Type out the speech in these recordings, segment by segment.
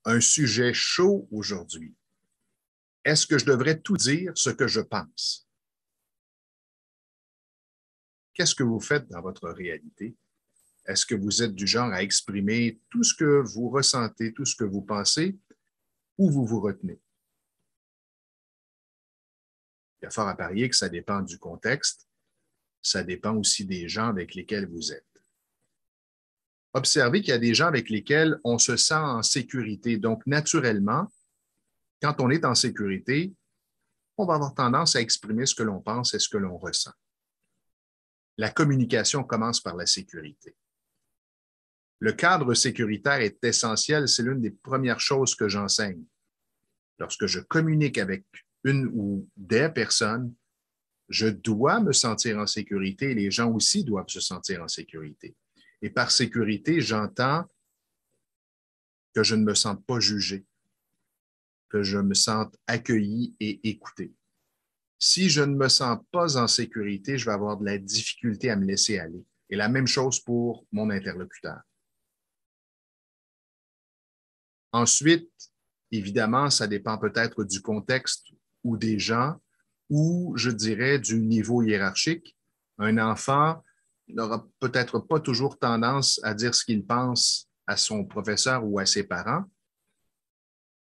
un sujet chaud aujourd'hui. Est-ce que je devrais tout dire ce que je pense? Qu'est-ce que vous faites dans votre réalité? Est-ce que vous êtes du genre à exprimer tout ce que vous ressentez, tout ce que vous pensez, ou vous vous retenez? Il y a fort à parier que ça dépend du contexte, ça dépend aussi des gens avec lesquels vous êtes. Observez qu'il y a des gens avec lesquels on se sent en sécurité. Donc, naturellement, quand on est en sécurité, on va avoir tendance à exprimer ce que l'on pense et ce que l'on ressent. La communication commence par la sécurité. Le cadre sécuritaire est essentiel, c'est l'une des premières choses que j'enseigne. Lorsque je communique avec une ou des personnes, je dois me sentir en sécurité et les gens aussi doivent se sentir en sécurité. Et par sécurité, j'entends que je ne me sente pas jugé, que je me sente accueilli et écouté. Si je ne me sens pas en sécurité, je vais avoir de la difficulté à me laisser aller. Et la même chose pour mon interlocuteur. Ensuite, évidemment, ça dépend peut-être du contexte ou des gens ou, je dirais, du niveau hiérarchique. Un enfant n'aura peut-être pas toujours tendance à dire ce qu'il pense à son professeur ou à ses parents.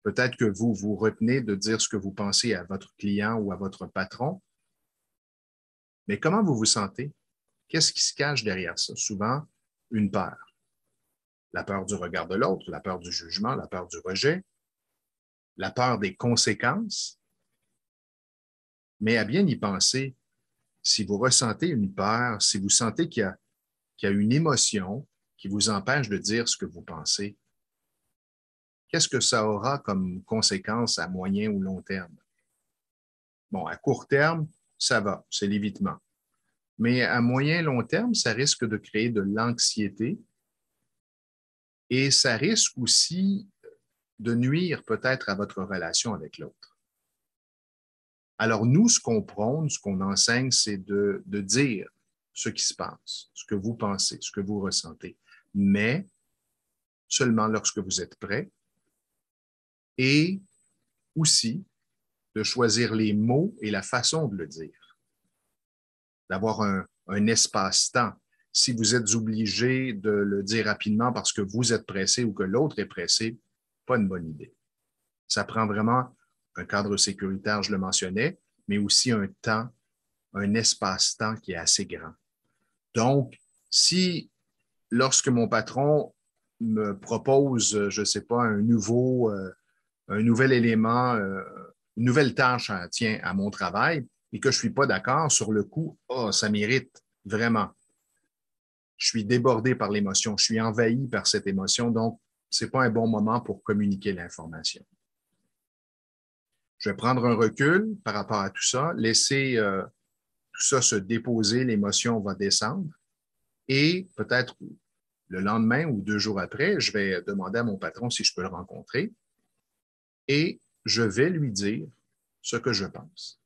Peut-être que vous vous retenez de dire ce que vous pensez à votre client ou à votre patron. Mais comment vous vous sentez? Qu'est-ce qui se cache derrière ça? Souvent, une peur. La peur du regard de l'autre, la peur du jugement, la peur du rejet, la peur des conséquences. Mais à bien y penser, si vous ressentez une peur, si vous sentez qu'il y a une émotion qui vous empêche de dire ce que vous pensez, qu'est-ce que ça aura comme conséquence à moyen ou long terme? Bon, à court terme, ça va, c'est l'évitement. Mais à moyen et long terme, ça risque de créer de l'anxiété et ça risque aussi de nuire peut-être à votre relation avec l'autre. Alors nous, ce qu'on prône, ce qu'on enseigne, c'est de dire ce qui se passe, ce que vous pensez, ce que vous ressentez, mais seulement lorsque vous êtes prêt et aussi de choisir les mots et la façon de le dire, d'avoir un espace-temps. Si vous êtes obligé de le dire rapidement parce que vous êtes pressé ou que l'autre est pressé, pas une bonne idée. Ça prend vraiment un cadre sécuritaire, je le mentionnais, mais aussi un temps, un espace-temps qui est assez grand. Donc, si lorsque mon patron me propose, je ne sais pas, un nouvel élément, une nouvelle tâche tiens, à mon travail et que je ne suis pas d'accord, sur le coup, oh, ça m'irrite vraiment. Je suis débordé par l'émotion, je suis envahi par cette émotion, donc ce n'est pas un bon moment pour communiquer l'information. Je vais prendre un recul par rapport à tout ça, laisser tout ça se déposer, l'émotion va descendre et peut-être le lendemain ou 2 jours après, je vais demander à mon patron si je peux le rencontrer et je vais lui dire ce que je pense.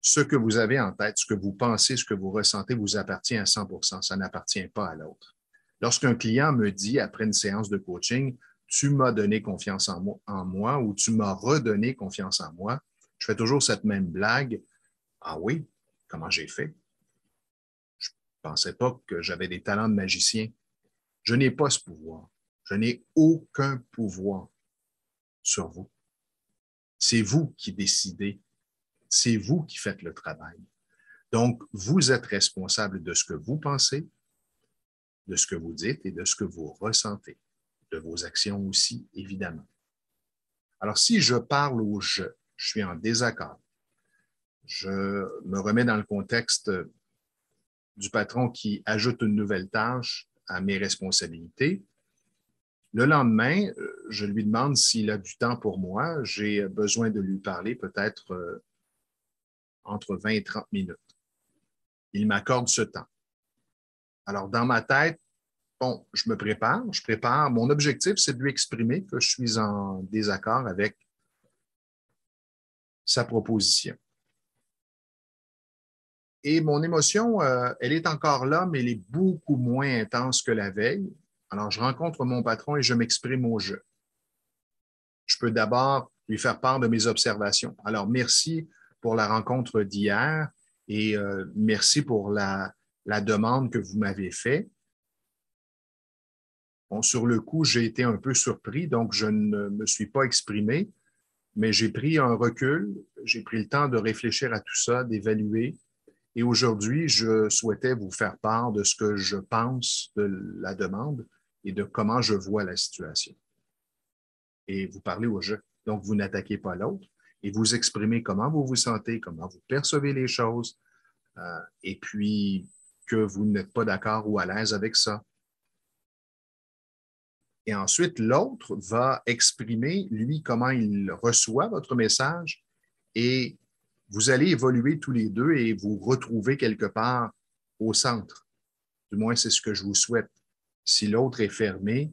Ce que vous avez en tête, ce que vous pensez, ce que vous ressentez vous appartient à 100%, ça n'appartient pas à l'autre. Lorsqu'un client me dit après une séance de coaching, tu m'as donné confiance en moi ou tu m'as redonné confiance en moi, je fais toujours cette même blague. Ah oui, comment j'ai fait? Je ne pensais pas que j'avais des talents de magicien. Je n'ai pas ce pouvoir. Je n'ai aucun pouvoir sur vous. C'est vous qui décidez. C'est vous qui faites le travail. Donc, vous êtes responsable de ce que vous pensez, de ce que vous dites et de ce que vous ressentez, de vos actions aussi, évidemment. Alors, si je parle au je suis en désaccord, je me remets dans le contexte du patron qui ajoute une nouvelle tâche à mes responsabilités. Le lendemain, je lui demande s'il a du temps pour moi. J'ai besoin de lui parler peut-être entre 20 et 30 minutes. Il m'accorde ce temps. Alors, dans ma tête, bon, je me prépare, je prépare. Mon objectif, c'est de lui exprimer que je suis en désaccord avec sa proposition. Et mon émotion, elle est encore là, mais elle est beaucoup moins intense que la veille. Alors, je rencontre mon patron et je m'exprime au jeu. Je peux d'abord lui faire part de mes observations. Alors, merci pour la rencontre d'hier et merci pour la demande que vous m'avez faite. Bon, sur le coup, j'ai été un peu surpris, donc je ne me suis pas exprimé, mais j'ai pris un recul, j'ai pris le temps de réfléchir à tout ça, d'évaluer. Et aujourd'hui, je souhaitais vous faire part de ce que je pense de la demande et de comment je vois la situation. Et vous parlez au jeu. Donc, vous n'attaquez pas l'autre et vous exprimez comment vous vous sentez, comment vous percevez les choses, et puis que vous n'êtes pas d'accord ou à l'aise avec ça. Et ensuite, l'autre va exprimer, lui, comment il reçoit votre message et vous allez évoluer tous les deux et vous retrouver quelque part au centre. Du moins, c'est ce que je vous souhaite. Si l'autre est fermé,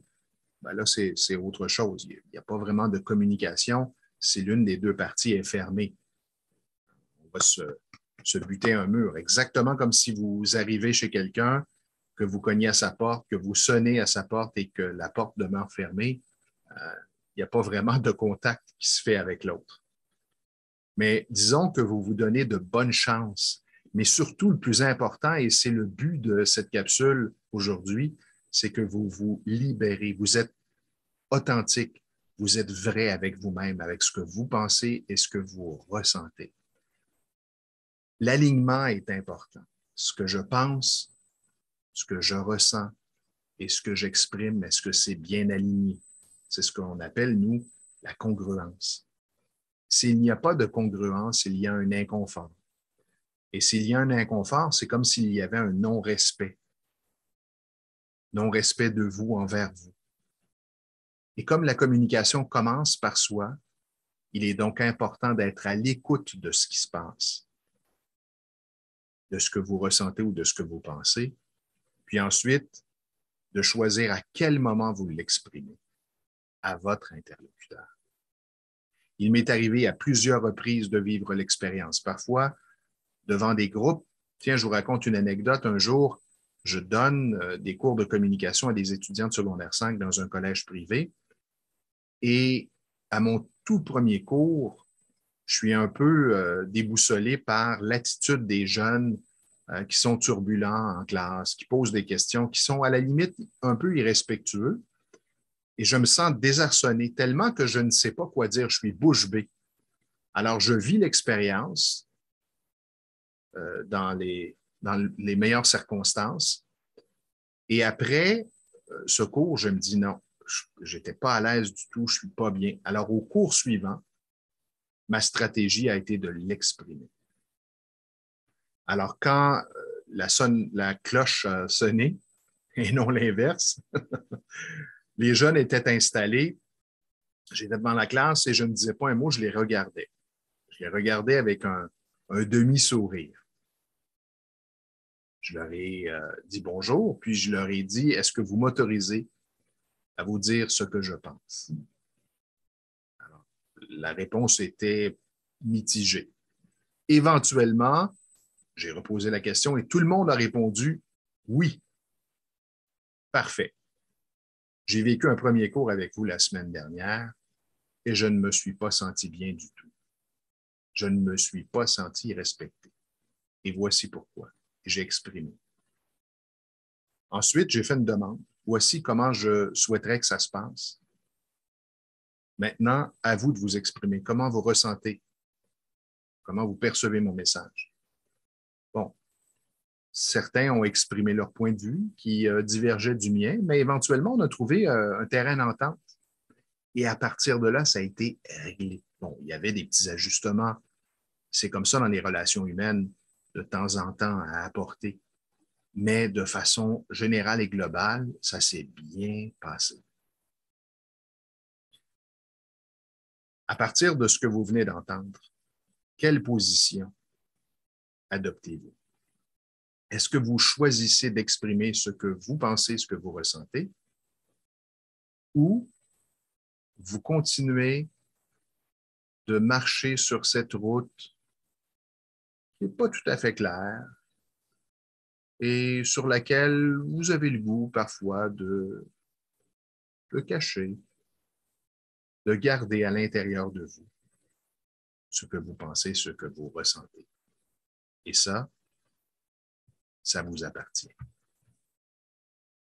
ben là, c'est autre chose. Il n'y a pas vraiment de communication si l'une des deux parties est fermée. On va se buter un mur, exactement comme si vous arrivez chez quelqu'un, que vous cognez à sa porte, que vous sonnez à sa porte et que la porte demeure fermée. Il n'y a pas vraiment de contact qui se fait avec l'autre. Mais disons que vous vous donnez de bonnes chances. Mais surtout, le plus important, et c'est le but de cette capsule aujourd'hui, c'est que vous vous libérez. Vous êtes authentique. Vous êtes vrai avec vous-même, avec ce que vous pensez et ce que vous ressentez. L'alignement est important. Ce que je pense, ce que je ressens et ce que j'exprime, est-ce que c'est bien aligné? C'est ce qu'on appelle, nous, la congruence. S'il n'y a pas de congruence, il y a un inconfort. Et s'il y a un inconfort, c'est comme s'il y avait un non-respect. Non-respect de vous envers vous. Et comme la communication commence par soi, il est donc important d'être à l'écoute de ce qui se passe, de ce que vous ressentez ou de ce que vous pensez, puis ensuite de choisir à quel moment vous l'exprimez à votre interlocuteur. Il m'est arrivé à plusieurs reprises de vivre l'expérience. Parfois, devant des groupes, tiens, je vous raconte une anecdote. Un jour, je donne des cours de communication à des étudiants de secondaire 5 dans un collège privé. Et à mon tout premier cours, je suis un peu déboussolé par l'attitude des jeunes qui sont turbulents en classe, qui posent des questions, qui sont à la limite un peu irrespectueux. Et je me sens désarçonné tellement que je ne sais pas quoi dire. Je suis bouche bée. Alors, je vis l'expérience dans les meilleures circonstances. Et après ce cours, je me dis non, je n'étais pas à l'aise du tout, je ne suis pas bien. Alors, au cours suivant, ma stratégie a été de l'exprimer. Alors, quand la cloche a sonné, et non l'inverse, les jeunes étaient installés, j'étais devant la classe et je ne disais pas un mot, je les regardais. Je les regardais avec un demi-sourire. Je leur ai dit bonjour, puis je leur ai dit, est-ce que vous m'autorisez à vous dire ce que je pense? Alors, la réponse était mitigée. Éventuellement, j'ai reposé la question et tout le monde a répondu oui. Parfait. J'ai vécu un premier cours avec vous la semaine dernière et je ne me suis pas senti bien du tout. Je ne me suis pas senti respecté. Et voici pourquoi. J'ai exprimé. Ensuite, j'ai fait une demande. Voici comment je souhaiterais que ça se passe. Maintenant, à vous de vous exprimer. Comment vous ressentez? Comment vous percevez mon message? Bon, certains ont exprimé leur point de vue qui divergeait du mien, mais éventuellement, on a trouvé un terrain d'entente. Et à partir de là, ça a été réglé. Bon, il y avait des petits ajustements. C'est comme ça dans les relations humaines, de temps en temps, à apporter. Mais de façon générale et globale, ça s'est bien passé. À partir de ce que vous venez d'entendre, quelle position adoptez-vous? Est-ce que vous choisissez d'exprimer ce que vous pensez, ce que vous ressentez, ou vous continuez de marcher sur cette route qui n'est pas tout à fait claire et sur laquelle vous avez le goût parfois de de cacher, de garder à l'intérieur de vous ce que vous pensez, ce que vous ressentez. Et ça vous appartient.